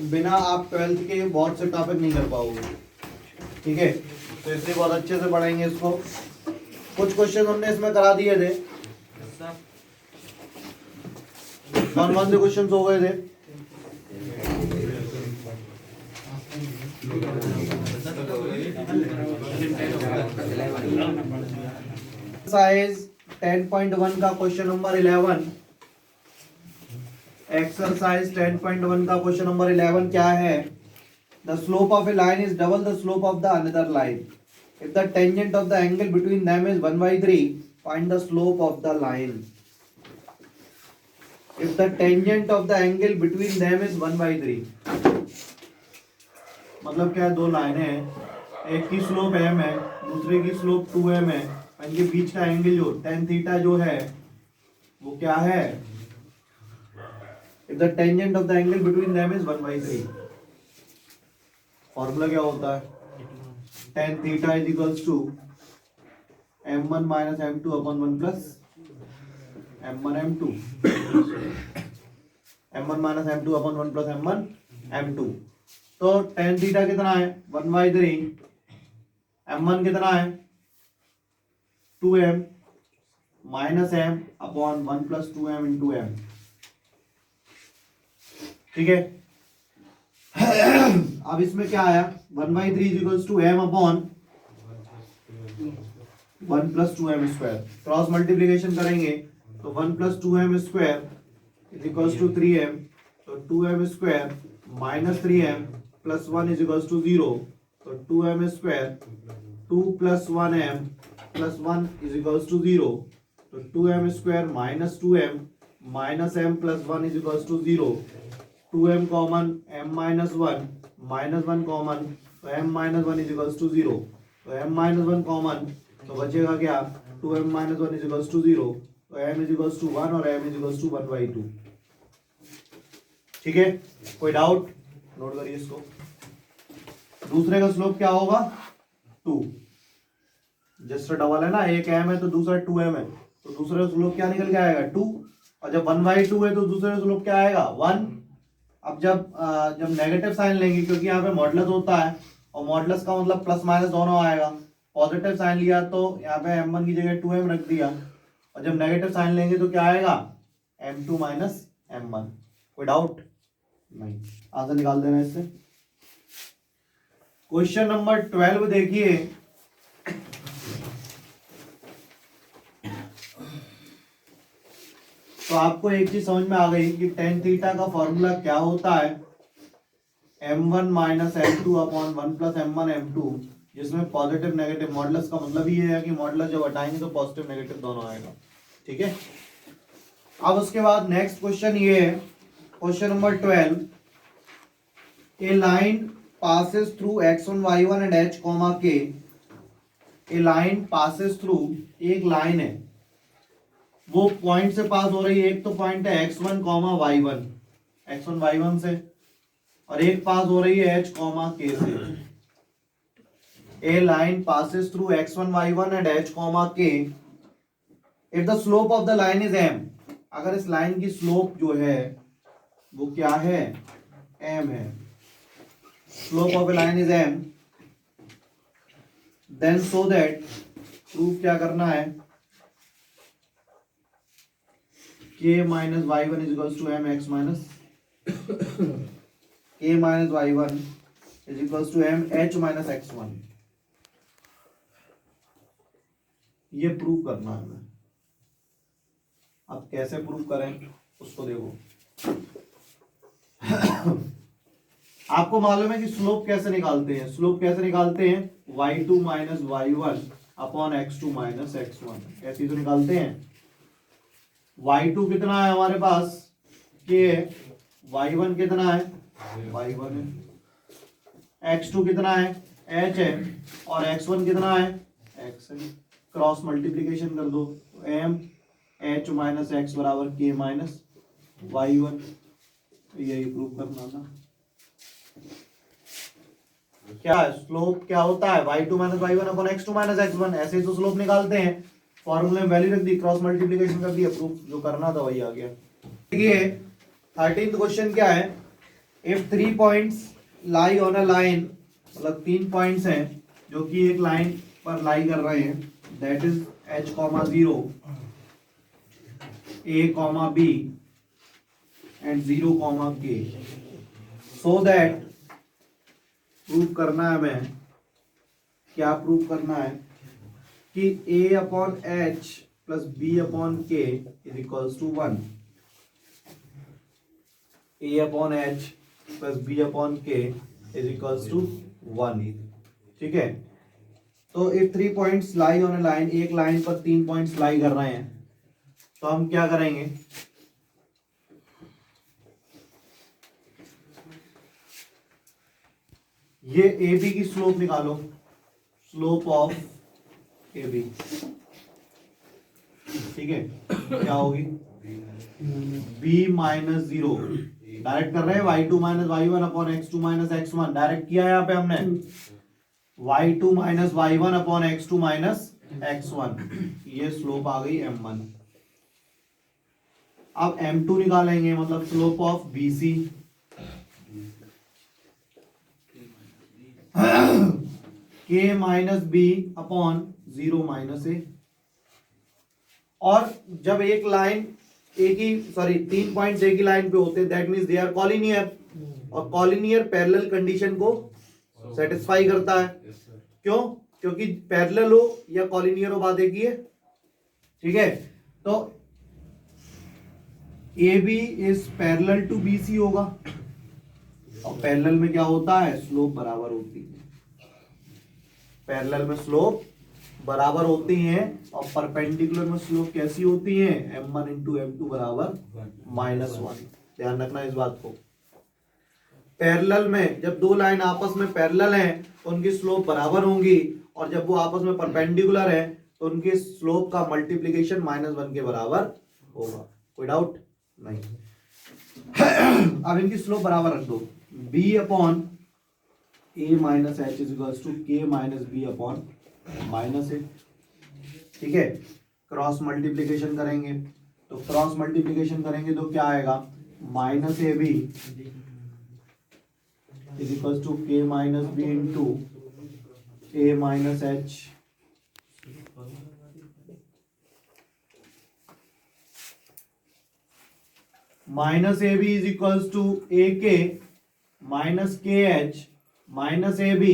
बिना आप 12th के बहुत से टॉपिक नहीं कर पाओगे, ठीक है। तो इसलिए बहुत अच्छे से पढ़ेंगे इसको। कुछ क्वेश्चन हमने इसमें करा दिए थे, कौन से क्वेश्चन हो गए थे? एक्सरसाइज 10.1 का क्वेश्चन नंबर 11। एक्सरसाइज 10.1 का क्वेश्चन नंबर 11 क्या है? The slope of a line is double the slope of the another line if the tangent of the angle between them is 1/3 find the slope of the line. If the tangent of the angle between them is 1/3, मतलब क्या है, दो लाइनें हैं, एक की slope m है, दूसरे की स्लोप 2m है, इनके बीच का एंगल जो tan थीटा जो है वो क्या है? If the tangent of the angle between them is 1/3, formula क्या होता है? tan theta is equals to m1 minus m2 upon 1 plus m1 m2, m1 minus m2 upon 1 plus m1 m2। तो tan theta कितना है? 1/3, m1 कितना है? 2m minus m upon 1 plus 2m into m, ठीक है। अब इसमें क्या आया? 1/3 is equals to m upon 1 plus 2m square. Cross multiplication करेंगे तो 1 plus 2m square is equals to 3m, तो 2m square minus 3m plus 1 is equals to 0, तो 2m square 2 plus 1m plus 1 is equals to 0, तो 2m square minus 2m minus m plus 1 is equals to 0, 2m common m minus 1 common, तो m minus 1 is equals to 0, तो m minus 1 common, तो बचेगा क्या? 2m minus 1 is equals to 0, तो m is equals to 1 और m is equals to 1/2, ठीक है। कोई डाउट? नोट करिए इसको। दूसरे का स्लोप क्या होगा? 2, जस्ट डबल है ना, एक m है तो दूसरा 2m है, तो दूसरे का स्लोप क्या निकल के आएगा? 2, और जब 1/2 है तो दूसरे का स्लोप क्या आएगा? 1। अब जब नेगेटिव साइन लेंगे, क्योंकि यहाँ पे मॉडुलस होता है और मॉडुलस का मतलब प्लस माइनस दोनों आएगा, पॉजिटिव साइन लिया तो यहाँ पे m1 की जगह 2m रख दिया, और जब नेगेटिव साइन लेंगे तो क्या आएगा? m2 minus m1। कोई डाउट? नहीं, आंसर निकाल देना इससे। क्वेश्चन नंबर 12 देखिए। तो आपको एक चीज समझ में आ गई कि tan थीटा का फॉर्मूला क्या होता है? m1 minus m2 upon 1 plus m1 m2, जिसमें पॉजिटिव नेगेटिव, मॉडुलस का मतलब ये है कि मॉडुलस जब हटाएंगे तो पॉजिटिव नेगेटिव दोनों आएगा, ठीक है। अब उसके बाद नेक्स्ट क्वेश्चन ये है, question number 12। A line passes through x1 y1 and h comma k। A line passes through, एक लाइन है वो पॉइंट से पास हो रही है, एक तो पॉइंट है x1 comma y1, x1 y1 से, और एक पास हो रही है h कॉमा k से। A line passes through x1 y1 and h comma k if the slope of the line is m। अगर इस लाइन की स्लोप जो है वो क्या है? m है। Slope of a line is m, then so that, proof क्या करना है? k minus y1 is equals to m x minus, k minus y1 is equals to m h minus x1। ये प्रूव करना है हमें। अब कैसे प्रूव करें उसको देखो। आपको मालूम है कि स्लोप कैसे निकालते हैं? स्लोप कैसे निकालते हैं? y2 minus y1 upon x2 minus x1, ऐसे तो निकालते हैं। y2 कितना है हमारे पास? k है। y1 कितना है? y1 है। x2 कितना है? h है। और x1 कितना है? x है। क्रॉस मल्टीप्लीकेशन कर दो, m h माइनस x बराबर k माइनस y1। यही प्रूव करना था। क्या स्लोप क्या होता है? y2 minus y1 upon x2 minus x1, ऐसे ही तो स्लोप निकालते हैं। फॉर्मूले में वैल्यू रख दी, क्रॉस मल्टीप्लीकेशन कर दिया, प्रूफ जो करना था वही आ गया। देखिए 13th क्वेश्चन क्या है? If 3 points lie on a line, मतलब 3 पॉइंट्स हैं जो कि एक लाइन पर लाई कर रहे हैं, that is h, 0, a, b and 0, k, so that prove करना है हमें, क्या प्रूव करना है कि a upon h plus b upon k is equals to 1, a upon h plus b upon k is equals to 1। ठीक है, तो if 3 points lie on a line, एक लाइन पर 3 पॉइंट्स लाई कर रहे हैं, तो हम क्या करेंगे, ये ए बी की स्लोप निकालो, स्लोप ऑफ ए बी। ठीक है, क्या होगी, b माइनस 0, डायरेक्ट कर रहे हैं y2 minus y1 upon x2 minus x1, direct किया है यहाँ पे हमने, y2 minus y1 upon x2 minus x1, ये स्लोप आ गई m1। अब m2 निकालेंगे, मतलब slope of bc, k minus b upon 0 minus a। और जब एक लाइन एक ही, सॉरी 3 पॉइंट्स एक ही लाइन पे होते हैं, that means they are collinear, और कॉलिनियर पैरेलल कंडीशन को सेटिस्फाई करता है। क्यों? क्योंकि पैरेलल हो या कॉलिनियर हो, बात एक ही है। ठीक है, तो A B is parallel to B C होगा, और पैरेलल में क्या होता है, स्लोप बराबर होती है, पैरेलल में स्लोप बराबर होती हैं, और परपेंडिकुलर में स्लोप कैसी होती है, m1 इंटू m2 बराबर -1। ध्यान रखना इस बात को। पैरेलल में जब दो लाइन आपस में पैरेलल हैं तो उनकी स्लोप बराबर होंगी, और जब वो आपस में परपेंडिकुलर है तो उनके स्लोप का मल्टीप्लिकेशन -1 के बराबर होगा। कोई डाउट नहीं। अब इनकी स्लोप बराबर रख दो, b upon a minus h is equals to k minus b upon minus a. ठीक है, क्रॉस मल्टीप्लीकेशन करेंगे, तो क्रॉस मल्टीप्लीकेशन करेंगे तो क्या आएगा, minus a B is equal to k minus b into a minus h, minus a B is equal to a k minus k h minus a b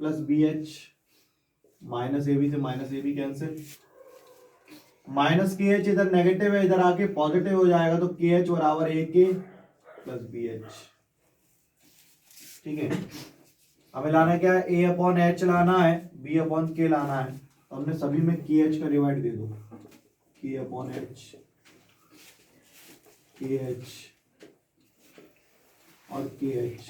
plus b h, minus a b से minus a b cancel, minus k h इधर negative है, इधर आके positive हो जाएगा, तो के H बराबर ए के प्लस बी एच। ठीक है, हमें लाना क्या है, ए अपॉन एच लाना है, बी अपॉन के लाना है, तो हमने सभी में के एच का डिवाइड दे दो, के अपॉन एच, के एच और के एच,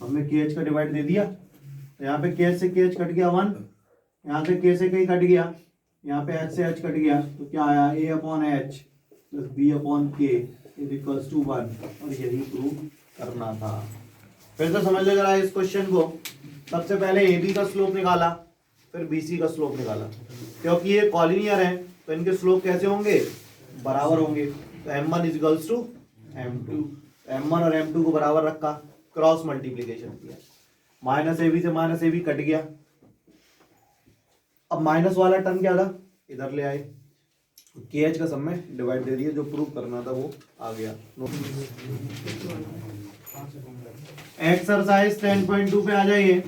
हमने के एच का डिवाइड दे दिया, तो यहाँ पे के से के एच कट गया 1, यहाँ से के से कहीं कट गया, यहाँ पे एच से एच कट गया, तो क्या आया, a upon h plus b upon k is equals to 1, और यही प्रूव करना था। फिर से समझ ले जरा इस क्वेश्चन को। सबसे पहले ए बी का स्लोप निकाला, फिर बी सी का स्लोप निकाला, क्योंकि ये कॉलिनियर है तो इनके स्लोप कैसे होंगे, बराबर होंगे, तो m1 is equals to m2, m1 और m2 को बराबर रखा, क्रॉस मल्टीप्लीकेशन किया, माइनस ए बी से माइनस ए बी कट गया, अब माइनस वाला टर्म क्या था, इधर ले आए, के एच का सब में डिवाइड दे दिया, जो प्रूव करना था वो आ गया। एक्सरसाइज 10.2 पे आ जाइए।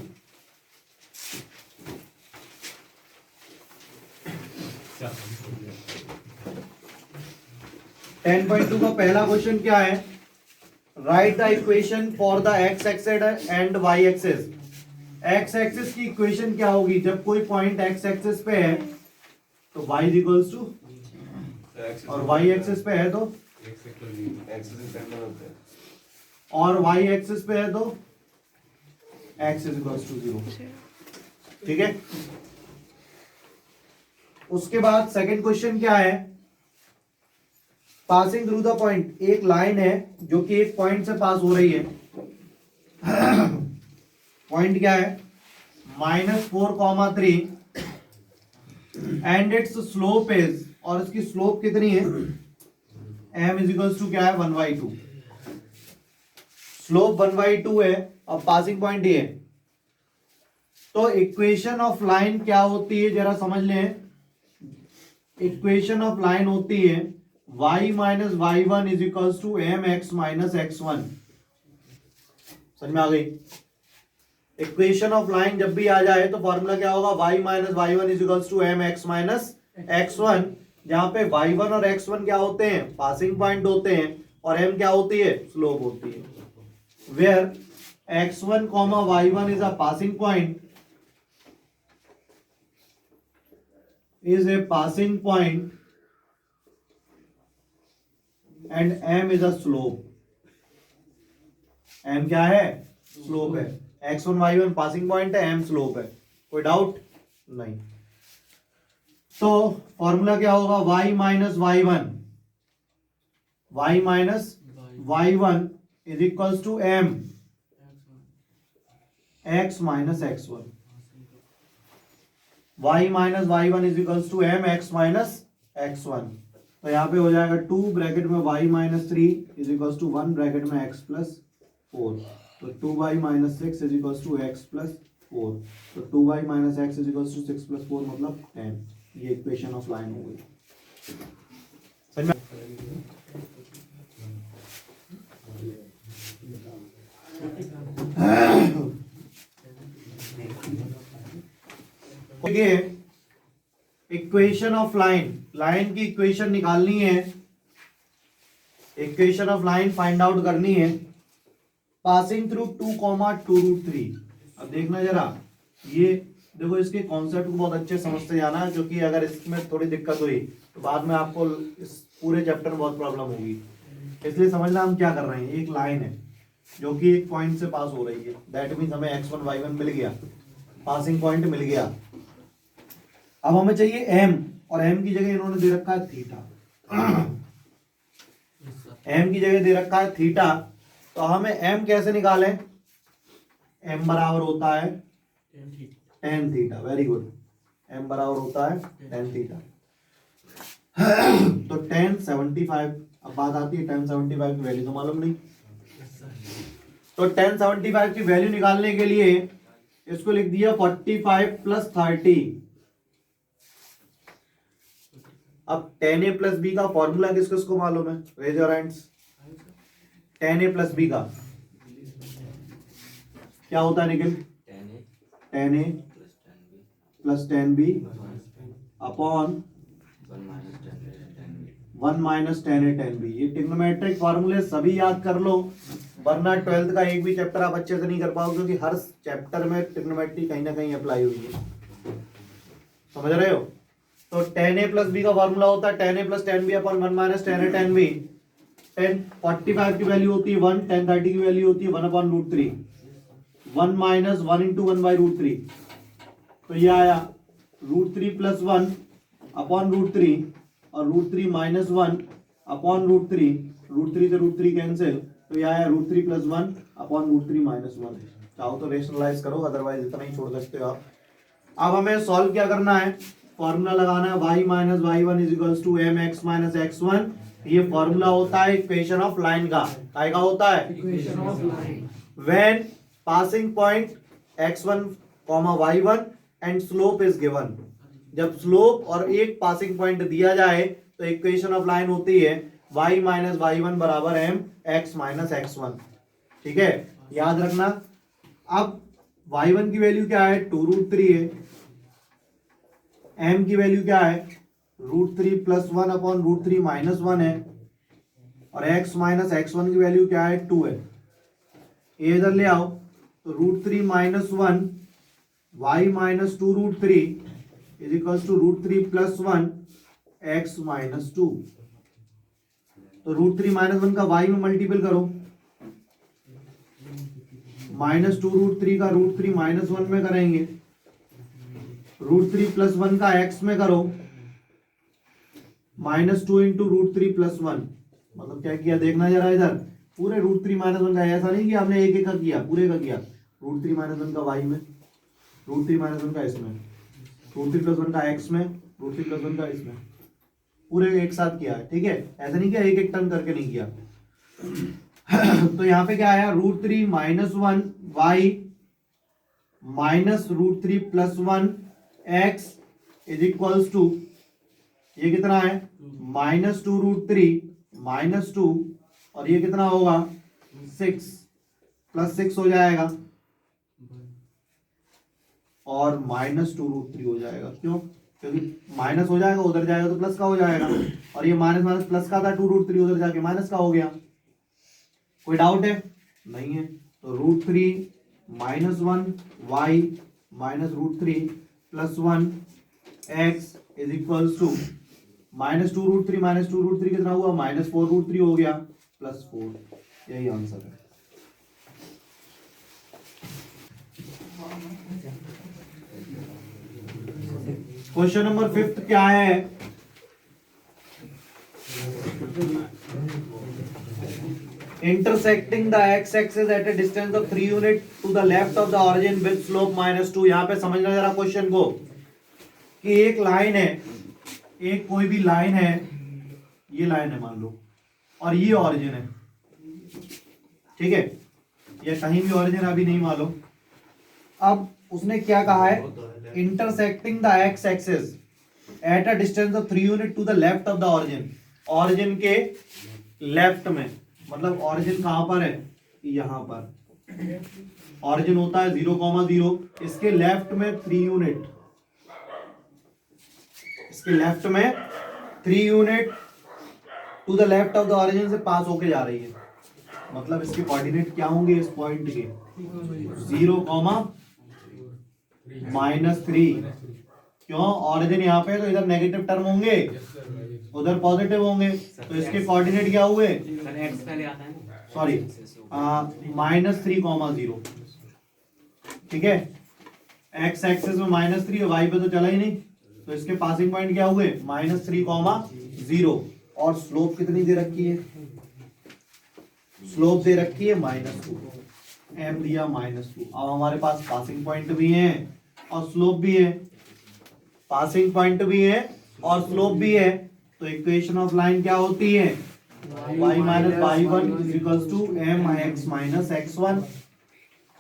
टेन पॉइंट टू का पहला क्वेश्चन क्या है, right the equation for the x axis and y axis. X axis की इक्वेशन क्या होगी, जब कोई पॉइंट एक्स एक्सिस पे है तो y इज इक्वल्स टू, और y एक्सिस पे है तो और y एक्सिस पे है तो x इज इक्वल्स टू 0। ठीक है, उसके बाद सेकंड क्वेश्चन क्या है, पासिंग थ्रू द पॉइंट, एक लाइन है जो कि एक पॉइंट से पास हो रही है। पॉइंट क्या है, -4,3 एंड इट्स स्लोप इज, और इसकी स्लोप कितनी है, m इज इक्वल्स टू क्या है, 1/2। स्लोप 1/2 है और पासिंग पॉइंट ये है। तो इक्वेशन ऑफ लाइन क्या होती है जरा समझ लें। इक्वेशन ऑफ लाइन होती है y minus y one is equals to m x minus x one. समझ में आ गई। इक्वेशन ऑफ लाइन जब भी आ जाए तो फॉर्मूला क्या होगा, y minus y one is equals to m x minus x one, जहां पे y1 और x1 क्या होते हैं, पासिंग पॉइंट होते हैं, और m क्या होती है, स्लोप होती है। Where x1 comma y1 is a passing point, is a passing point and m is a slope। m क्या है, स्लोप है। x1 y1 पासिंग पॉइंट है, m स्लोप है। कोई डाउट नहीं। तो फॉर्मूला क्या होगा, y minus y one is equals to m x minus x one. y minus y one is equals to m x minus x one. तो यहाँ पे हो जाएगा 2 ब्रैकेट में y minus three is equals to 1 bracket में x plus 4। तो 2y minus six is equals to x plus 4। तो 2y minus x is equals to 6 plus 4 मतलब 10। ये इक्वेशन ऑफ लाइन हो गई। समझ में? देखिए इक्वेशन ऑफ लाइन, लाइन की इक्वेशन निकालनी है, equation of line find out करनी है। Passing through 2,2√3। अब देखना जरा, ये देखो इसके कॉन्सेप्ट को बहुत अच्छे समझते जाना, क्योंकि अगर इसमें थोड़ी दिक्कत हुई तो बाद में आपको इस पूरे चैप्टर में बहुत प्रॉब्लम होगी। इसलिए समझना हम क्या कर रहे हैं। एक लाइन है जो कि एक पॉइंट से पास हो रही है, दैट मीन्स हमें x1 y1 मिल गया, पासिंग पॉइंट मिल गया। अब हमें चाहिए m, और m की जगह इन्होंने दे रखा है थीटा। m की जगह दे रखा है थीटा, तो हमें m कैसे निकालें। m बराबर होता है tan theta. Very good. m बराबर होता है tan थीटा। तो tan 75, अब बात आती है tan 75 की वैल्यू तो मालूम नहीं। तो tan 75 की वैल्यू निकालने के लिए इसको लिख दिया 45 प्लस 30। अब tan a प्लस बी का फॉर्मूला किस किसको मालूम है, raise your hands. tan a plus B का क्या होता है Nikhil, tan a plus tan b upon 1 minus tan a tan b। ये ट्रिग्नोमेट्रिक फॉर्मूले सभी याद कर लो, वरना 12th का एक भी चैप्टर आप अच्छे से नहीं कर पाओगे, क्योंकि हर चैप्टर में ट्रिग्नोमेट्री कहीं ना कहीं अप्लाई हुई है। समझ रहे हो। तो tan a प्लस बी का फॉर्मूला होता है tan a plus tan b upon 1 minus tan a tan b। tan 45 की वैल्यू होती है 1, tan 30 की वैल्यू होती है 1 अपॉन √3। 1 माइनस 1 इंटू 1 बाई √3, तो ये आया √3 प्लस 1 अपॉन √3, और √3 माइनस 1 अपॉन √3, √3 से √3 कैंसिल, तो ये आया √3 प्लस 1 अपॉन √3 माइनस 1। चाहो तो रेशनलाइज करो, अदरवाइज इतना ही छोड़ सकते हो आप। अब हमें सॉल्व क्या करना है, फॉर्मूला लगाना है y minus y one is equals to m x minus x one. ये फॉर्मूला होता है इक्वेशन ऑफ लाइन का। काय का होता है, equation of line. When passing point x1 y1 and slope is given. जब स्लोप और एक पासिंग पॉइंट दिया जाए तो इक्वेशन ऑफ लाइन होती है y माइनस वाई वन बराबर m x minus x one. ठीक है, याद रखना। अब y1 की वैल्यू क्या है, 2√3 है। m की वैल्यू क्या है, √3 प्लस 1 अपॉन √3 माइनस 1 है, और x माइनस x1 की वैल्यू क्या है, 2 है। ये इधर ले आओ, तो √3 minus 1 y minus 2√3 is equals to √3 plus 1 x minus 2। तो √3 माइनस 1 का y में मल्टीपल करो, माइनस 2√3 का √3 माइनस 1 में करेंगे, √3 प्लस 1 का x में करो, माइनस 2 इंटू √3 प्लस 1। मतलब क्या किया देखना जरा इधर, पूरे √3 माइनस 1 का, ऐसा नहीं कि आपने एक एक का किया, पूरे का किया। √3 माइनस 1 का y में, √3 माइनस 1 का इसमें, √3 प्लस 1 का x में, √3 प्लस 1 का इसमें, पूरे एक साथ किया है। ठीक है, ऐसा नहीं किया एक एक टर्म करके नहीं किया। तो यहाँ पे क्या आया, √3 - 1 y minus √3 + 1 x is equals to, ये कितना है -2 √3 - 2, और ये कितना होगा 6 + 6 हो जाएगा, और -2 √3 हो जाएगा। क्यों? क्योंकि माइनस हो जाएगा, उधर जाएगा तो प्लस का हो जाएगा, और ये माइनस माइनस प्लस का था, 2 √3 उधर जाके माइनस का हो गया। कोई डाउट है? नहीं है। तो √3 - 1 y minus √3 + 1 x is equals to -2 √3 - 2 √3 कितना हुआ, -4 √3 हो गया, +4। यही आंसर है। क्वेश्चन नंबर 5 क्या है, intersecting the x-axis at a distance of 3 unit to the left of the origin with slope -2। यहाँ पे समझना जरा क्वेश्चन को, कि एक लाइन है, एक कोई भी लाइन है, ये लाइन है मान लो, और ये ऑरिजिन है, ठीक है, ये कहीं भी ऑरिजिन अभी नहीं मालूम। अब उसने क्या कहा है, intersecting the x axis at a distance of 3 unit to the left of the origin, origin के लेफ्ट में, मतलब ऑरिजिन कहां पर है, यहां पर ऑरिजिन होता है 0,0, इसके लेफ्ट में 3 यूनिट, इसके लेफ्ट में 3 unit to the left of the origin से पास होके जा रही है, मतलब इसके कोऑर्डिनेट क्या होंगे इस पॉइंट के, 0, -3। क्यों? ऑरिजिन यहाँ पे, तो इधर नेगेटिव टर्म होंगे, उधर पॉजिटिव होंगे, तो इसके कोऑर्डिनेट क्या हुए, सॉरी -3,0, ठीक है। एक्स एक्सिस में -3, वाई पे तो चला ही नहीं, तो इसके पासिंग पॉइंट क्या हुए, -3,0, और स्लोप कितनी दे रखी है, स्लोप दे रखी है -2, m दिया -2। अब हमारे पास पासिंग पॉइंट भी है और स्लोप भी है, पासिंग पॉइंट भी है और स्लोप भी है, तो इक्वेशन ऑफ लाइन क्या होती है, y - y1 = mx - x1।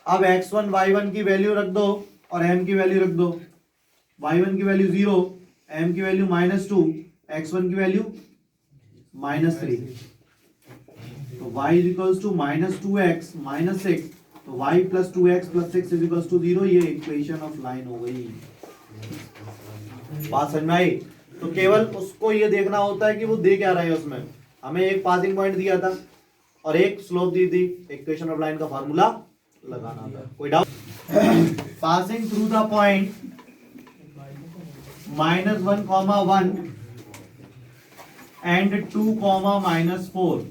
अब x1 y1 की वैल्यू रख दो और m की वैल्यू रख दो, y1 की वैल्यू 0, m की वैल्यू -2, x1 की वैल्यू -3, तो y = -2x - 6, तो y + 2x + 6 = 0। ये इक्वेशन ऑफ लाइन हो गई। बात समझ में आई? तो केवल उसको ये देखना होता है कि वो दे क्या रहे हैं, उसमें हमें एक पासिंग पॉइंट दिया था और एक स्लोप दी थी, इक्वेशन ऑफ लाइन का फार्मूला लगाना था। कोई doubt? Passing through the point -1,1 and 2, -4।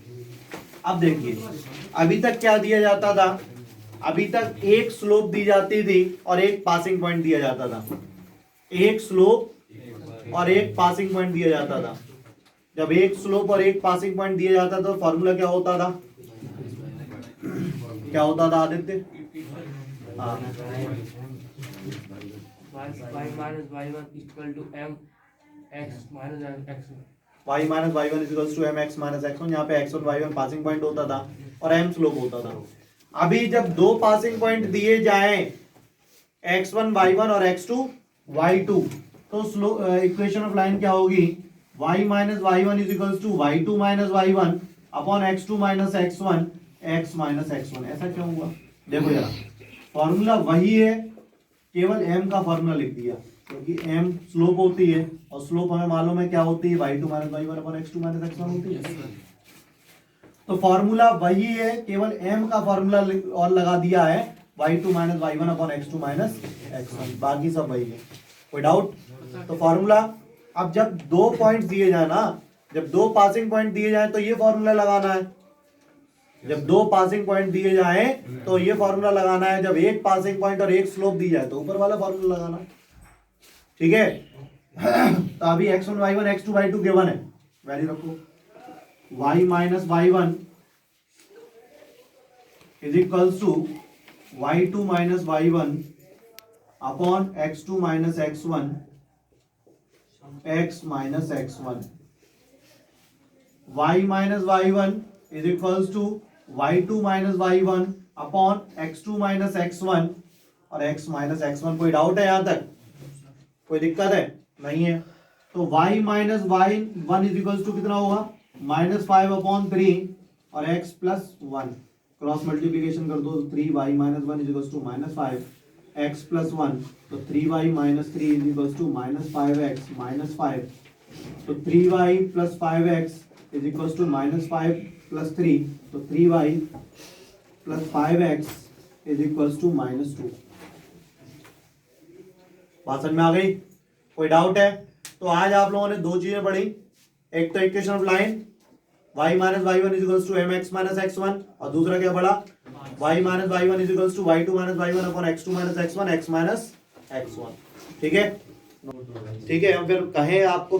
अब देखिए, अभी तक क्या दिया जाता था, अभी तक एक स्लोप दी जाती थी और एक पासिंग पॉइंट दिया जाता था, एक स्लोप और एक पासिंग पॉइंट दिया जाता था। जब एक स्लोप और एक पासिंग पॉइंट दिया जाता था तो फॉर्मूला क्या होता था, क्या होता था आदित्य? हाँ, y - y1 = mx - x1। y - y1 = mx - x1। यहाँ पे x1 y1 पासिंग पॉइंट होता था और m स्लोप होता था। अभी जब दो पासिंग पॉइंट दिए जाएं, x1 y1 और x2 y2, तो इक्वेशन ऑफ लाइन क्या होगी, y - y1 = y2 - y1 upon x2 - x1 x - x1। ऐसा क्यों हुआ? देखो यार, फॉर्मूला वही है, केवल m का फॉर्मूला लिख दिया, क्योंकि m स्लोप होती है और स्लोप हमें मालूम है क्या होती है, y2 - y1 upon x2 - x1 होती है। तो फॉर्मूला वही है, केवल m का फॉर्मूला और लगा दिया है, y2 - y1 upon x2 - x1, बाकी सब वही है। कोई डाउट? तो फॉर्मूला, अब जब दो पॉइंट दिए जाए ना, जब दो पासिंग पॉइंट दिए जाए तो ये फॉर्मूला लगाना है, जब दो पासिंग पॉइंट दिए जाए तो ये फॉर्मूला लगाना है, जब एक पासिंग पॉइंट और एक स्लोप दी जाए तो ऊपर वाला फॉर्मूला लगाना, ठीक है। तो अभी x1 y1 x2 y2 given है, वैल्यू रखो, y - y1 = y2 - y1 upon x2 - x1 x - x1। y - y1 = y2 minus y1 upon x2 minus x1 और x माइनस x1। कोई डाउट है यहां तक? कोई दिक्कत है? नहीं है। तो y minus y1 is equal to कितना होगा? -5/3 और x प्लस 1। क्रॉस मल्टीप्लीकेशन कर दो, 3y minus 1 is equal to -5 x plus 1, तो 3y minus 3 is equal to -5x minus 5। तो 3y plus 5x is equal to -5 plus 3, तो 3y plus 5x is equal to -2। बात समझ में आ गई? कोई डाउट है? तो आज आप लोगों ने दो चीजें पढ़ी, एक तो equation of line y minus y1 is equal to mx minus x1, और दूसरा क्या पढ़ा? y minus y1 is equal to y2 minus y1 upon x2 minus x1 x minus x1। ठीक है? ठीक है, हम फिर कहें आपको